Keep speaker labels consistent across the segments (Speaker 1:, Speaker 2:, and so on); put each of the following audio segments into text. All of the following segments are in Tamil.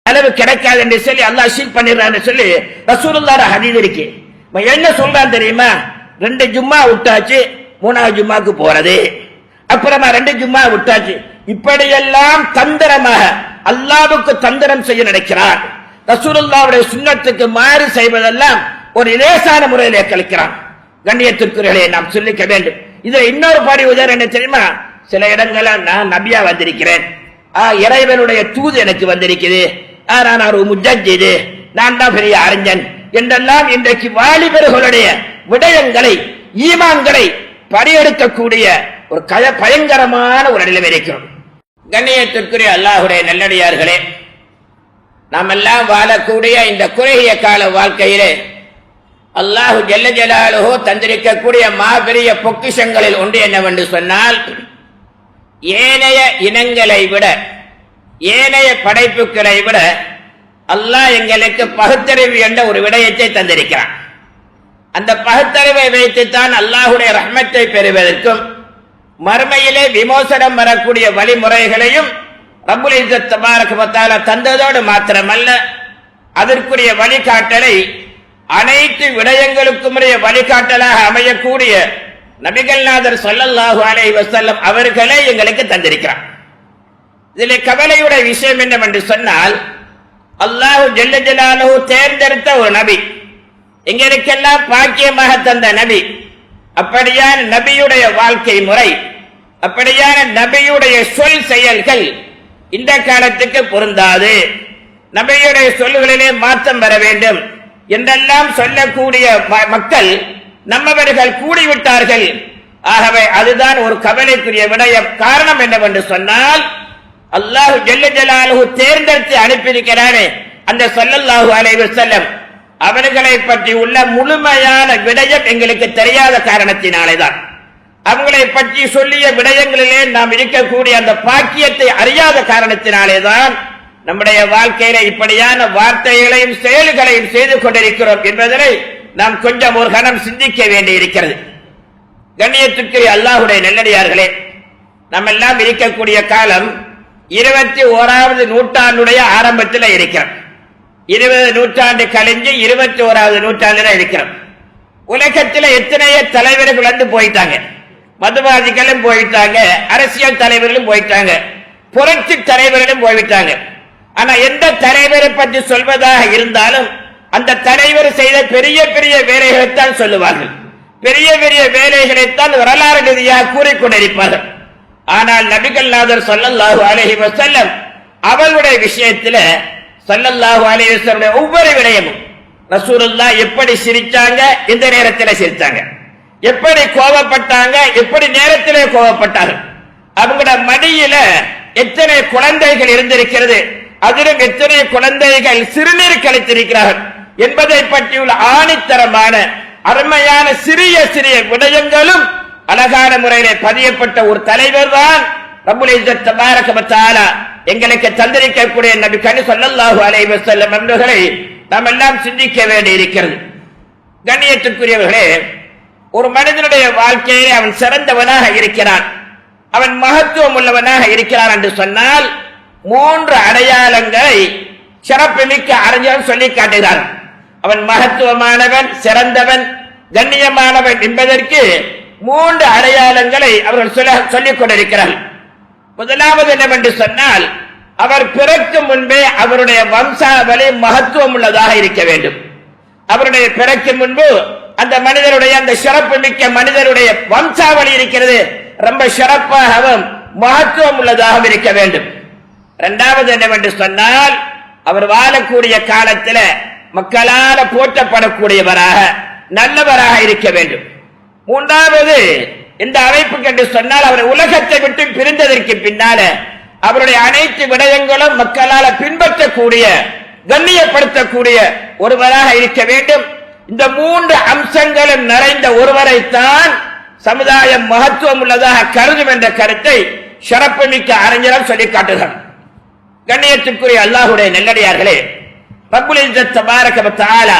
Speaker 1: அளவு கிடைக்காது என்று சொல்லி அல்லாஹ் ஷீட் பண்ணிடுறான்னு சொல்லி ரசூலுல்லாஹ் ஹதீஸ் இருக்கு. என்ன சொல்றான் தெரியுமா? 2 ஜும்மா விட்டாச்சு, 3வது ஜும்மாக்கு போறது, அப்புறமா 2 ஜும்மா விட்டாச்சு. இப்படியெல்லாம் தந்திரமாக அல்லாஹ்வுக்கு தந்திரம் செய்ய நினைக்கிறான். ரசூலுல்லாஹ்வுடைய சுன்னத்துக்கு மாறு செய்வதெல்லாம் ஒரு லேசான முறையிலே கழிக்கிறான். கண்ணியத்திற்குரியவர்களே, நாம் சொல்லிக்க வேண்டும். இதுல இன்னொரு படி உதாரணம் என்ன தெரியுமா? சில இடங்கள்ல நான் நபியா வந்திருக்கிறேன், இறைவனுடைய தூது எனக்கு வந்திருக்குது, நான் ஒரு முஜ்ஜிது, நான் தான் பெரிய அறிஞன் என்றெல்லாம் இன்றைக்கு வாலிபர்களுடைய விடயங்களை ஈமான்களை பறியெடுக்கக்கூடிய ஒரு பயங்கரமான ஒரு நிலைமை இருக்கிறோம். கண்ணியத்திற்குரிய அல்லாஹ்வுடைய நல்லடியார்களே, நாம் எல்லாம் வாழக்கூடிய இந்த குறுகிய கால வாழ்க்கையிலே அல்லாஹ் ஜல்ல ஜலாலுஹு தந்திருக்கக்கூடிய மாபெரிய பொக்கிஷங்களில் ஒன்று என்னவென்று சொன்னால், ஏனைய இனங்களை விட ஏனைய படைப்புகளை விட அல்லாஹ் எங்களுக்கு பகுத்தறிவு என்ற ஒரு விடயத்தை தந்திருக்கிறான். அந்த பகுத்தறிவை வைத்துத்தான் அல்லாஹுடைய ரஹ்மத்தை பெறுவதற்கும் மறுமையிலே விமோசனம் வரக்கூடிய வழிமுறைகளையும் ரப்புல் இஸ்ஸத் தபாரக வ தஆலா தந்ததோடு மாத்திரமல்ல, அதற்குரிய வழிகாட்டலை அனைத்து விடயங்களுக்கும் வழிகாட்டலாக அமையக்கூடிய நபிகள் நாதர் ஸல்லல்லாஹு அலைஹி வஸல்லம் அவர்களே எங்களுக்கு தந்திருக்கிறார். இதில் கவலையுடைய விஷயம் என்னவென்று சொன்னால், அல்லாஹ் ஜல்ல ஜலாலுஹு தேர்ந்தெடுத்த ஒரு நபி, எங்களுக்கெல்லாம் பாக்கியமாக தந்த நபி, அப்படியான நபியுடைய வாழ்க்கை முறை, அப்படியான நபியுடைய சொல் செயல்கள் இந்த காலத்துக்கு பொருந்தாது, நபியுடைய சொல்களிலே மாற்றம் வர வேண்டும் என்றெல்லாம் சொல்லக்கூடிய மக்கள் நம்மவர்கள் கூடிவிட்டார்கள். ஆகவே அதுதான் ஒரு கவலைக்குரிய விடயம். காரணம் என்னவென்று சொன்னால், அல்லாஹ் ஜல்ல ஜலாலுஹு தேர்ந்தெடுத்து அனுப்பியிருக்கிறாரே அந்த ஸல்லல்லாஹு அலைஹி வஸல்லம் அவர்களை பற்றி உள்ள முழுமையான விடயம் எங்களுக்கு தெரியாத காரணத்தினாலேதான், அவங்களை பற்றி சொல்லிய விடயங்களிலே நாம் இருக்கக்கூடிய அந்த பாக்கியத்தை அறியாத காரணத்தினாலேதான் நம்முடைய வாழ்க்கையில இப்படியான வார்த்தைகளையும் செயல்களையும் செய்து கொண்டிருக்கிறோம் என்பதனை நாம் கொஞ்சம் ஒரு கணம் சிந்திக்க வேண்டி இருக்கிறது. கண்ணியத்திற்குரிய அல்லாஹ்வுடைய நல்லடியார்களே, நம்ம எல்லாம் இருக்கக்கூடிய காலம் 21வது நூற்றாண்டுடைய ஆரம்பத்தில் இருக்கிறோம். 20 நூற்றாண்டு கழிஞ்சு 21வது நூற்றாண்டுல இருக்கிறோம். உலகத்தில் எத்தனையோ தலைவர்கள் வந்து போயிட்டாங்க, மதவாதிகளும் போயிட்டாங்க, அரசியல் தலைவர்களும் போயிட்டாங்க, புரட்சி தலைவர்களும் போயிட்டாங்க. ஆனா எந்த தலைவரை பற்றி சொல்வதாக இருந்தாலும் அந்த தலைவர் செய்த பெரிய பெரிய வேலைகளைத்தான் சொல்லுவார்கள், பெரிய பெரிய வேலைகளைத்தான் வரலாறு ரீதியாக கூறிக்கொண்டிருப்பார்கள். ஆனால் நபிகள் நாதர் ஸல்லல்லாஹு அலைஹி வஸல்லம் அவர்களுடைய விஷயத்தில் ஸல்லல்லாஹு அலைஹி வஸல்லம் ஒவ்வொரு விடயமும் ரசூலுல்லாஹ் எப்படி சிரிச்சாங்க, இந்த நேரத்தில் சிரிச்சாங்க, எப்படி கோபப்பட்டாங்க, எப்படி நேரத்திலே கோபப்பட்டார்கள், அவங்களோட மடியில எத்தனை குழந்தைகள் இருந்திருக்கிறது, அதிலும் எத்தனை குழந்தைகள் சிறுநீர் கழித்திருக்கிறார்கள் என்பதை பற்றியுள்ள ஆணித்தரமான அருமையான சிறிய சிறிய விடயங்களும் அழகான முறையிலே பதியப்பட்ட ஒரு தலைவர் தான் ரப்புல் இஸ்ஸத் தபாரக வ தஆலா எங்களுக்கு தந்திருக்கக்கூடிய நபி ஸல்லல்லாஹு அலைஹி வஸல்லம் அவர்களை நாம் எல்லாம் சிந்திக்க வேண்டி இருக்கிறது. கண்ணியத்திற்குரியவர்களே, ஒரு மனிதனுடைய வாழ்க்கையிலே அவன் சிறந்தவனாக இருக்கிறான், அவன் மகத்துவம் உள்ளவனாக இருக்கிறான் என்று சொன்னால் 3 அடையாளங்களை சிறப்புமிக்க அறிஞர்கள் சொல்லி காட்டுகிறார். அவன் மகத்துவமானவன், சிறந்தவன், கண்ணியமானவன் என்பதற்கு 3 அடையாளங்களை அவர்கள் சொல்லிக் கொண்டிருக்கிறார்கள். முதலாவது என்னவென்று சொன்னால், அவர் பிறக்கும் முன்பே அவருடைய வம்சாவளி மகத்துவம் உள்ளதாக இருக்க வேண்டும். அவருடைய பிறக்கும் முன்பு அந்த மனிதருடைய அந்த சிறப்பு மிக்க மனிதருடைய வம்சாவளி இருக்கிறது, ரொம்ப சிறப்பாகவும் மகத்துவம் உள்ளதாக இருக்க வேண்டும். இரண்டாவது என்னவென்று சொன்னால், அவர் வாழக்கூடிய காலத்தில் மக்களால் போற்றப்படக்கூடியவராக நல்லவராக இருக்க வேண்டும். மூன்றாவது இந்த அமைப்புக்கு என்று சொன்னால், அவர் உலகத்தை விட்டு பிரிந்ததற்கு பின்னால அவருடைய அனைத்து விடயங்களும் மக்களால் பின்பற்றக்கூடிய கண்ணியப்படுத்தக்கூடிய ஒருவராக இருக்க வேண்டும். இந்த 3 அம்சங்களும் நிறைந்த ஒருவரைத்தான் சமுதாயம் மகத்துவம் உள்ளதாக கருதும் என்ற கருத்தை சிறப்புமிக்க அறிஞர்கள் சொல்லி காட்டுகிறார். கண்ணியத்திற்குரிய அல்லாஹ்வுடைய நல்லடியார்களே, ரப்புல் இஸ்ஸத் தபாரக வ தஆலா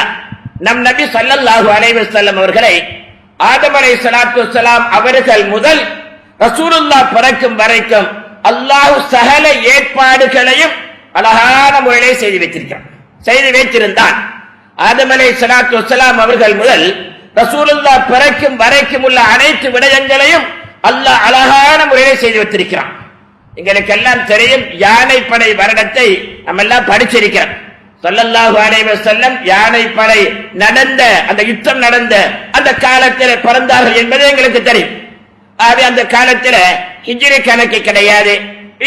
Speaker 1: நம் நபி ஸல்லல்லாஹு அலைஹி வஸல்லம் அவர்களை ஆதம் அலைஹிஸ்ஸலாத்து வஸ்ஸலாம் அவர்கள் முதல் ரசூலுல்லாஹ் பிறக்கும் வரைக்கும் அல்லாஹ் சகல ஏற்பாடுகளையும் அழகான முறையிலே செய்து வைத்திருந்தான். ஆதம் அலைஹிஸ்ஸலாத்து வஸ்ஸலாம் அவர்கள் முதல் ரசூலுல்லாஹ் பிறக்கும் வரைக்கும் உள்ள அனைத்து விடயங்களையும் அல்லாஹ் அழகான முறையிலே செய்து வைத்திருக்கிறான். எங்களுக்கெல்லாம் தெரியும், யானைப்படை வருடத்தை நம்ம எல்லாம் படிச்சிருக்கிறோம். ஸல்லல்லாஹு அலைஹி வஸல்லம் யானைப்படை நடந்த அந்த யுத்தம் நடந்த அந்த காலத்தில் பிறந்தார்கள் என்பது எங்களுக்கு தெரியும். ஆகவே அந்த காலத்தில் ஹிஜ்ரி கணக்கு கிடையாது,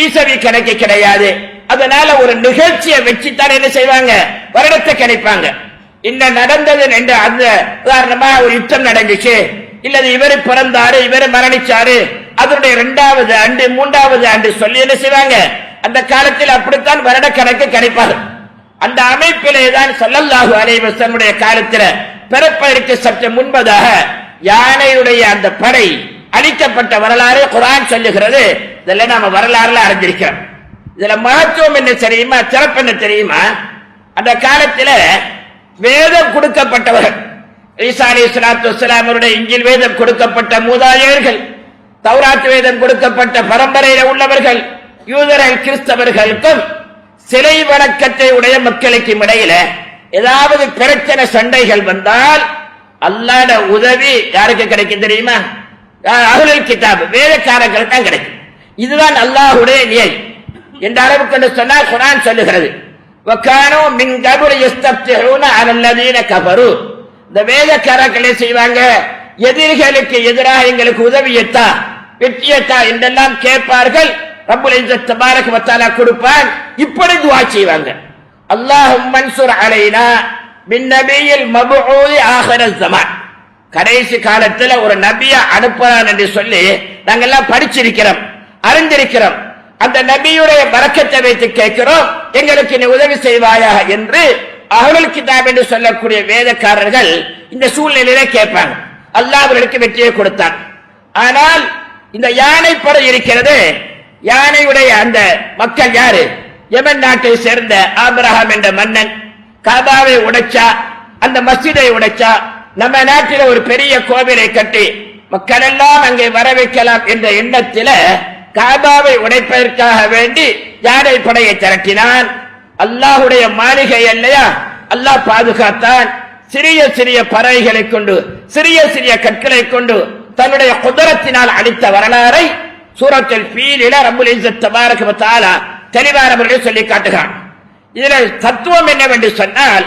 Speaker 1: ஈசவி கணக்கு கிடையாது. அதனால ஒரு நிகழ்ச்சியை வச்சுத்தான் என்ன செய்வாங்க, வருடத்தை கணிப்பாங்க. என்ன நடந்தது என்று அந்த உதாரணமா ஒரு யுத்தம் நடந்துச்சு, இல்லது இவரு பிறந்தாரு இவரு மரணிச்சாரு, அதனுடைய 2வது ஆண்டு 3வது ஆண்டு சொல்லி என்ன செய்வாங்க, அந்த காலத்தில் அப்படித்தான் வருட கணக்கு கணிப்பார்கள். அந்த அமைப்பிலே தான் ஸல்லல்லாஹு அலைஹி வஸல்லம் காலத்தில் பிறப்பதற்கு சற்று முன்பதாக யானையுடைய அந்த படை அழிக்கப்பட்ட வரலாறு குர்ஆன் சொல்லுகிறது. இதெல்லாம் நாம வரலாறுல அறிஞ்சிருக்கிறோம். இதுல மகத்துவம் என்ன தெரியுமா, சிறப்பு என்ன தெரியுமா, அந்த காலத்தில் வேதம் கொடுக்கப்பட்டவர்கள், ஈசா அலைஹிஸ்ஸலாத்து வஸ்ஸலாம் அவருடைய இன்ஜீல் வேதம் கொடுக்கப்பட்ட மூதாதையர்கள், தௌராத் வேதம் கொடுக்கப்பட்ட பரம்பரையில் உள்ளவர்கள், யூதர்கள் கிறிஸ்தவர்களுக்கும் சிலை வணக்கத்தை உடைய மக்களுக்கும் இடையில ஏதாவது பிரச்சனை சண்டைகள் வந்தால் அல்லாஹ்வுடைய உதவி யாருக்கு கிடைக்கும் தெரியுமா, அஹ்லுல் கிதாப் வேதக்காரர்களுக்கு தான் கிடைக்கும். இதுதான் அல்லாஹ்வுடைய நியதி என்ற அளவுக்கு சொன்னால் குர்ஆன் சொல்லுகிறது, வகானூ மின் கப்லி யஸ்தஃப்திஹூன அலல்லதீன கஃபரு. இந்த வேதக்காரர்களே செய்வாங்க, எதிரிகளுக்கு எதிராக எங்களுக்கு உதவியத்தா வெற்றியத்தா என்றெல்லாம் கேட்பார்கள். ரப்புல் இஸ்ஸத் தபாரக வ தஆலா கொடுப்பான். இப்படி துஆ செய்வாங்க, அல்லாஹும்ம மன்சுர் அலைனா பின் நபியில் மப்ஊதி ஆகிரல் ஸமான். கடைசி காலத்தில் ஒரு நபியை அனுப்புறான் என்று சொல்லி நாங்கள் எல்லாம் படிச்சிருக்கிறோம், அறிந்திருக்கிறோம். அந்த நபியுடைய பரக்கத்தை வைத்து கேட்கிறோம், எங்களுக்கு நீ உதவி செய்வாயாக என்று அஹ்லுல் கிதாப் என்று சொல்லக்கூடிய வேதக்காரர்கள் இந்த சூழ்நிலையிலே கேட்பாங்க. அல்லாஹ் அவர்களுக்கு வெற்றியை கொடுத்தான். ஆனால் இந்த யானை படை இருக்கிறது, யானையுடைய அந்த மக்கள் யாரு, யமன் நாட்டை சேர்ந்த ஆபிரகாம் என்ற மன்னன் காபாவை உடைச்சா, அந்த மஸ்ஜிதை உடைச்சா, நம்ம நாட்டில் ஒரு பெரிய கோவிலை கட்டி மக்கள் எல்லாம் அங்கே வர வைக்கலாம் என்ற எண்ணத்தில் காபாவை உடைப்பதற்காக வேண்டி யானை படையை திரட்டினான். அல்லாஹுடைய மாளிகை இல்லையா, அல்லாஹ் பாதுகாத்தான். சிறிய சிறிய பறவைகளை கொண்டு சிறிய சிறிய கற்களை கொண்டு தன்னுடைய குதரத்தினால் அளித்த வரலாறை சூரத்துல் ஃபீலில ரப்புல் இஸ்ஸத் தபாரக வ தஆலா தெளிவான முறையில் சொல்லி காட்டுகிறான். இதுல தத்துவம் என்னவென்று சொன்னால்,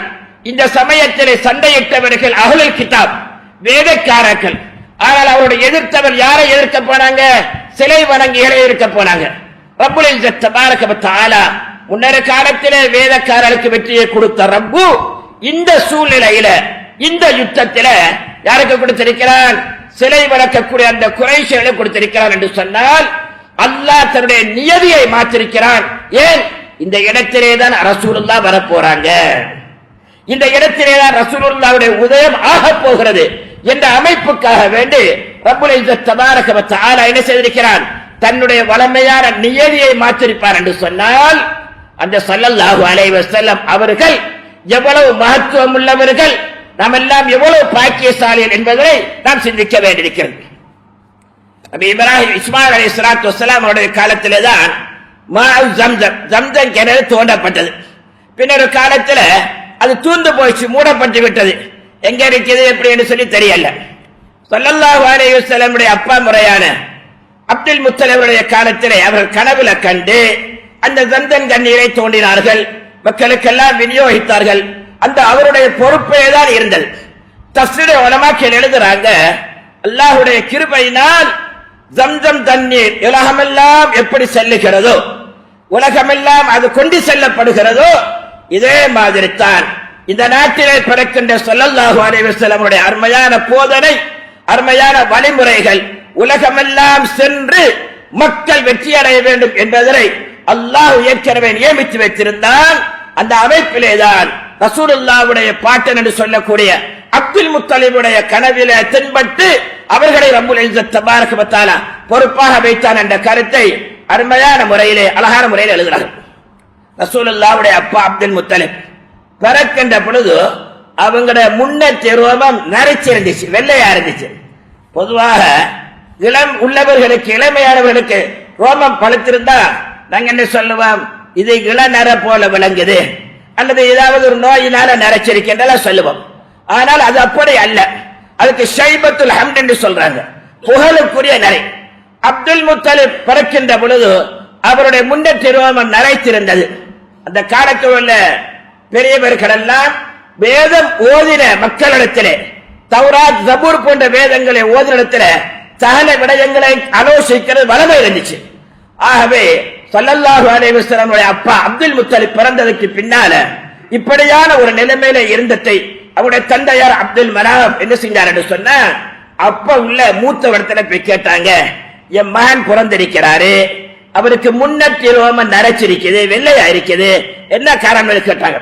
Speaker 1: இந்த சமயத்திலே சண்டையிட்டவர்கள் அஹ்லுல் கிதாப் வேதக்காரர்கள். ஆனால் அவருடைய எதிர்த்தவர் யாரை எதிர்க்க போனாங்க, சிலை வணங்கிகளை எதிர்க்க போனாங்க. ரப்புல் இஸ்ஸத் தபாரக வ தஆலா முன்னொரு காலத்திலே வேதக்காரர்களுக்கு வெற்றியை கொடுத்த ரப்பு இந்த சூழ்நிலையில இந்த யுத்தத்தில யாருக்கு கொடுத்திருக்கிறான், சிலை வளர்க்கக்கூடிய அந்த குறைஷிகளை கொடுத்திருக்கிறான் என்று சொன்னால் அல்லாஹ் தன்னுடைய நியதியை மாற்றிருக்கிறான். ஏன், இந்த இடத்திலே தான் ரசூலுல்லாஹ் வரப்போறாங்க, இந்த இடத்திலே தான் ரசூலுல்லாஹ்வுடைய உதயம் ஆக போகிறது என்ற அமைப்புக்காக வேண்டி ரப்புல் இஸ்ஸத் தபாரக வ தஆலா என்ன செய்திருக்கிறான், தன்னுடைய வளமையான நியதியை மாற்றிருப்பார் என்று சொன்னால் அந்த ஸல்லல்லாஹு அலைஹி வஸல்லம் அவர்கள் எவ்வளவு மகத்துவம் உள்ளவர்கள், நாம் எல்லாம் எவ்வளவு பாக்கியசாலிகள் என்பதை நாம் சிந்திக்க வேண்டியிருக்கிறது. இப்ராஹிம் இஸ்மாயில் அலைஹிஸ்ஸலாத்து வஸ்ஸலாம் அவருடைய காலத்திலே தான் ஜம்சம் கிணறு தோண்டப்பட்டது. பின்னர் காலத்தில் அது தூந்து போயிடுச்சு, மூடப்பட்டு விட்டது. எங்க இருக்குது எப்படி என்று சொல்லி தெரியல. ஸல்லல்லாஹு அலைஹி வஸல்லம் அப்பா முறையான அப்துல் முத்தலிபுடைய காலத்திலே அவர்கள் கனவுல கண்டு அந்த ஜம்சம் தண்ணீரை தோண்டினார்கள், மக்களுக்கெல்லாம் விநியோகித்தார்கள். அந்த அவருடைய பொறுப்பே தான் இருந்தது. தஃசீர் உலமாக்கள் எழுதுறாங்க, அல்லாஹ்வுடைய கிருபையினால் ஜம்சம் தண்ணீர் உலகமெல்லாம் எப்படி செல்லுகிறதோ, உலகமெல்லாம் அது கொண்டு செல்லப்படுகிறதோ, இதே மாதிரி தான் இந்த நாட்டிலே பிறக்கின்ற ஸல்லல்லாஹு அலைஹி வஸல்லம் அருமையான போதனை, அருமையான வழிமுறைகள் உலகமெல்லாம் சென்று மக்கள் வெற்றி அடைய வேண்டும் என்பதை அல்லாஹ் ஏற்கனவே நியமித்து வைத்திருந்தான். அந்த அமைப்பிலேதான் ரசூலுல்லாஹ்வுடைய பாட்டன் என்று சொல்லக்கூடிய அப்துல் முத்தலிபுடைய கனவில தென்பட்டு அவர்களை ரப்புல் இஸ்ஸத் தபாரக வ தஆலா பொறுப்பாக வைத்தான் என்ற கருத்தை அருமையான முறையிலே அழகான முறையில் எழுதுகிறார்கள். ரசூலுல்லாஹ்வுடைய அப்பா அப்துல் முத்தலிப் பிறக்கின்ற பொழுது அவங்களுடைய முன்னேற்ற ரோமம் நரைச்சிருந்துச்சு, வெள்ளையா இருந்துச்சு. பொதுவாக இளம் உள்ளவர்களுக்கு இளமையானவர்களுக்கு ரோமம் பழுத்திருந்தா நாங்க என்ன சொல்லுவோம், இது இளநர போல விளங்குது அல்லது ஏதாவது ஒரு நோயினால நரைச்சிருக்கின்றன சொல்லுவோம். ஆனால் அது அப்படி அல்ல. அதுக்கு ஷைபத்துல் ஹம்த் என்று சொல்றாங்க, புகழுக்குரிய நரை. அப்துல் முத்தலிப் பிறக்கின்ற பொழுது அவருடைய முன்னேற்ற ரோமம் நரைத்திருந்தது. அந்த காலத்தில் உள்ள பெரியவர்கள் எல்லாம் வேதம் ஓதின மக்களிடத்திலே, தௌராத் ஜபூர் போன்ற வேதங்களை ஓதினிடத்திலே சகல விடயங்களை ஆலோசிக்கிறது வளமை இருந்துச்சு. ஆகவே ஸல்லல்லாஹு அலைஹி வஸல்லம் அப்பா அப்துல் முத்தலிப் பிறந்ததுக்கு பின்னால இப்படியான ஒரு நிலைமையில இருந்ததை அவருடைய தந்தையார் அப்துல் மனாப் என்ன செஞ்சார் என்று சொன்னா, அப்ப உள்ள மூத்தவரிடத்துல போய் கேட்டாங்க, என் மகன் பிறந்திருக்கிறாரு, அவருக்கு முன்னேற்ற ரோமம் நரைச்சிருக்குது, வெள்ளையா இருக்குது, என்ன காரணம் கேட்டாங்க.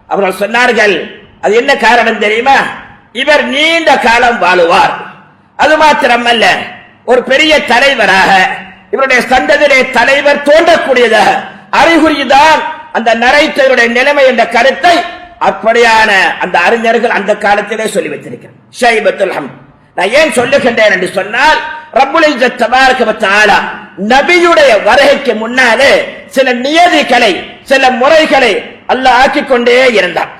Speaker 1: அவர்கள் சொன்னார்கள், அது என்ன காரணம் தெரியுமா, இவர் நீண்ட காலம் வாழுவார், அது மாத்திரமல்ல ஒரு பெரிய தலைவராக இவருடைய சந்ததியிலே தலைவர் தோன்றக்கூடியதாக அறிகுறிதான் அந்த நரைத்தவருடைய நிலைமை என்ற கருத்தை அப்படியான அந்த அறிஞர்கள் அந்த காலத்திலே சொல்லி வைத்திருக்கிறார். ஷைபத்துல் ஹம்த். நான் ஏன் சொல்லுகின்றேன் என்று சொன்னால், ரப்புல் இஸ்ஸத் தபாரக வ தஆலா நபியுடைய வருகைக்கு முன்னாலே சில நியதிகளை சில முறைகளை அல்லாஹ் ஆக்கிக் கொண்டே இருந்தார்.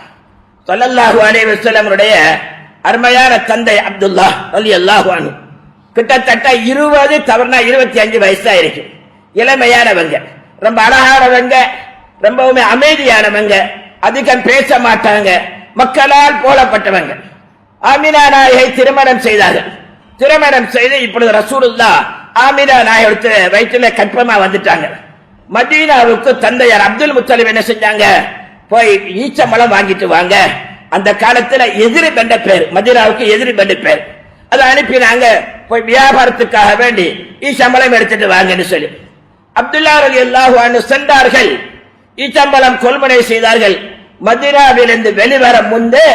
Speaker 1: ஸல்லல்லாஹு அலைஹி வஸல்லம் அருமையான தந்தை அப்துல்லாஹ் ரலியல்லாஹு அன்ஹு கிட்டத்தட்ட 20 தவறுனா 25 வயசா இருக்கு. இளமையானவங்க, ரொம்ப அழகானவங்க, ரொம்பவுமே அமைதியானவங்க, அதிகம் பேச மாட்டாங்க, மக்களால் போலப்பட்டவங்க. ஆமினா நாயகை திருமணம் செய்தார்கள். திருமணம் செய்து இப்பொழுது ரசூலுல்லாஹ் ஆமினா நாயகத்து வயிற்றில கற்பமா வந்துட்டாங்க. மதீனாவுக்கு தந்தையார் அப்துல் முத்தலிப் என்ன செஞ்சாங்க, போய் ஈச்சம்பழம் வாங்கிட்டு வாங்க. அந்த காலத்துல எதிரி பெண்ட பேர், மதீனாவுக்கு எதிரி பெண்ட பேர், அதை அனுப்பினாங்க. போய் வியாபாரத்துக்காக வேண்டி ஈச்சம்பழம் எடுத்துட்டு வாங்கன்னு சொல்லி அப்துல்லா ரலியல்லாஹு அன்ஹு சென்றார்கள். ஈச்சம்பழம் கொள்முனை செய்தார்கள். மதீனாவிலிருந்து வெளிவர முன்பே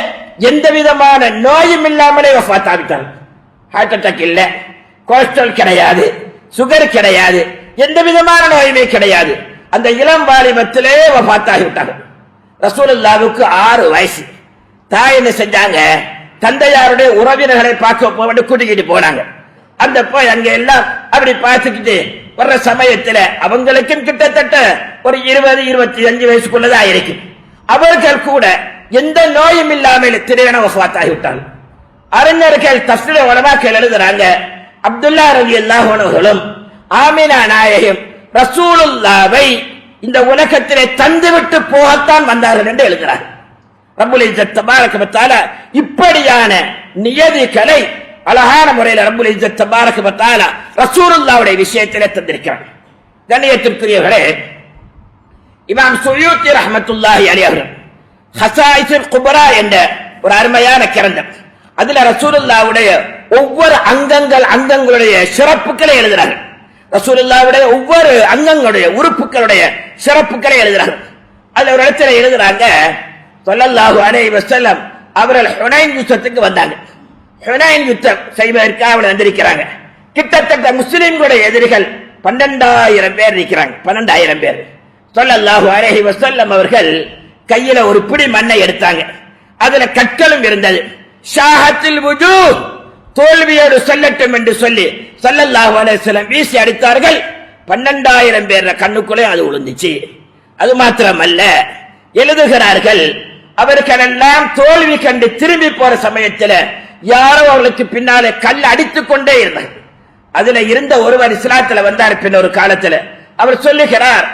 Speaker 1: எந்த விதமான நோயும் இல்லாமலே வஃபாத் ஆகிட்டார்கள். ஹார்ட் அட்டாக் இல்ல, கொலஸ்ட்ரால் கிடையாது, சுகர் கிடையாது, எந்த விதமான நோயுமே கிடையாது. அந்த இளம் வாலிபத்திலே வஃபாத் ஆகிவிட்டார்கள். ரசூலுல்லாஹ்வுக்கு 6 வயசு. தாய் என்ன செஞ்சாங்க, தந்தையாருடைய உறவினர்களை பார்க்க போட்டு கூட்டிக்கிட்டு போனாங்க. அந்த போய் அங்க எல்லாம் அப்படி பார்த்துக்கிட்டு வர்ற சமயத்துல அவங்களுக்கும் கிட்டத்தட்ட ஒரு 20-25 வயசுக்குள்ளதான் இருக்கு. அவர்கள் கூட எந்த நோயும் இல்லாமல் திரையன வஃபாத் ஆகிவிட்டார்கள். அறிஞர்கள் தஃப்ஸீர் உலமாக்கள் எழுதுறாங்க, அப்துல்லா ரலியல்லாஹு அன்ஹுவும் ஆமினா நாயகம் ரசூலுல்லாஹ்வை இந்த உலகத்திலே தந்துவிட்டு போகத்தான் வந்தார்கள் என்று எழுதுறாங்க. ரப்புல் இஸ்ஸத் தபாரக வ தஆலா இப்படியான நியதிகளை அழகான முறையில் ரப்புல் இஸ்ஸத் தபாரக வ தஆலா ரசூலுல்லாஹ்வுடைய விஷயத்திலே தந்திருக்கிறார். கண்ணியத்திற்குரியவர்களே, இமாம் சுயூத்தி ரஹ்மத்துல்லாஹி அலைஹி அவர்கள் ஹஸாயிஸுல் குப்ரா என்ற ஒரு அருமையான கிரந்தம், அதுல ரசூலுல்லாஹ்வுடைய ஒவ்வொரு அங்கங்களுடைய சிறப்புகளை எழுதுறார்கள். ரசூலுல்லாஹ்வுடைய ஒவ்வொரு அங்கங்களுடைய உறுப்புகளுடைய சிறப்புகளை எழுதுறார்கள். அதுல ஒரு இடத்துல எழுதுறாங்க, ஸல்லல்லாஹு அலைஹி வஸல்லம் அவர்கள் ஹுனைன் யுத்தத்துக்கு வந்தாங்க. ஹுனைன் யுத்தம் செய்வதற்காக அவர்கள் வந்திருக்கிறாங்க. கிட்டத்தட்ட முஸ்லிம்களுடைய எதிரிகள் 12,000 பேர் இருக்கிறாங்க. 12,000 பேர். ஸல்லல்லாஹு அலைஹி வஸல்லம் அவர்கள் கையில ஒரு பிடி மண்ணை எடுத்தாங்க. அதுல கற்களும் இருந்தது. ஷாஹத்தில் வுஜூஹ், தோல்வியோடு செல்லட்டும் என்று சொல்லி ஸல்லல்லாஹு அலைஹி வஸல்லம் வீசி அடித்தார்கள். 12,000 பேர் கண்ணுக்குள்ளே அது விழுந்துச்சு. அது மாத்திரமல்ல, எழுதுகிறார்கள், அவர்களெல்லாம் தோல்வி கண்டு திரும்பி போற சமயத்தில் யாரோ அவர்களுக்கு பின்னாலே கல் அடித்துக் கொண்டே இருந்தார். அதுல இருந்த ஒருவர் இஸ்லாத்துல வந்தார். பின் ஒரு காலத்துல அவர் சொல்லுகிறார்,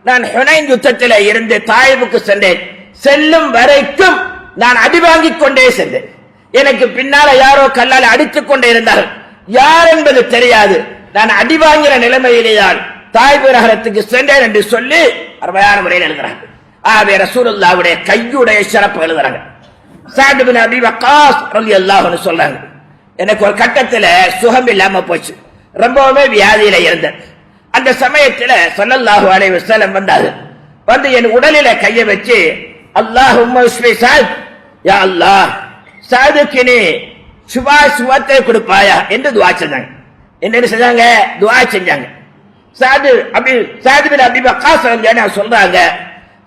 Speaker 1: நான் ஹுனைன் யுத்தத்தில இருந்து தாயிபுக்கு சென்றேன், செல்லும் வரைக்கும் நான் அடி வாங்கிக் கொண்டே சென்றேன். எனக்கு பின்னால யாரோ கல்லால் அடித்துக் கொண்டே இருந்தார்கள், யார் என்பது தெரியாது. நான் அடி வாங்கிற நிலைமையிலேதான் தாய்பு நகரத்துக்கு சென்றேன் என்று சொல்லி அருமையான முறையில் எழுதுறாங்க. ஆகவே ரசூலுல்லாஹ்வுடைய கையுடைய சிறப்பு எழுதுறாங்க. சஅத் பின் அபி வக்காஸ் ரலியல்லாஹு அன்ஹு சொல்றாங்க, எனக்கு ஒரு கட்டத்துல சுகம் இல்லாம போச்சு, ரொம்பவுமே வியாதியில இருந்தேன். அந்த சமயத்துல ஸல்லல்லாஹு அலைஹி வஸல்லம் வந்தாரு. வந்து என் உடலில கையை வச்சு, அல்லாஹும்ம இஸ்மி சஅத், யா அல்லாஹ் சஅதுக்கு நீ சுவாசத்தை கொடுப்பாயா என்று துஆ செஞ்சாங்க. என்ன செஞ்சாங்க? துஆ செஞ்சாங்க. சஅத் பின் அபி வக்காஸ் ரலியல்லாஹு அன்ஹு சொல்றாங்க,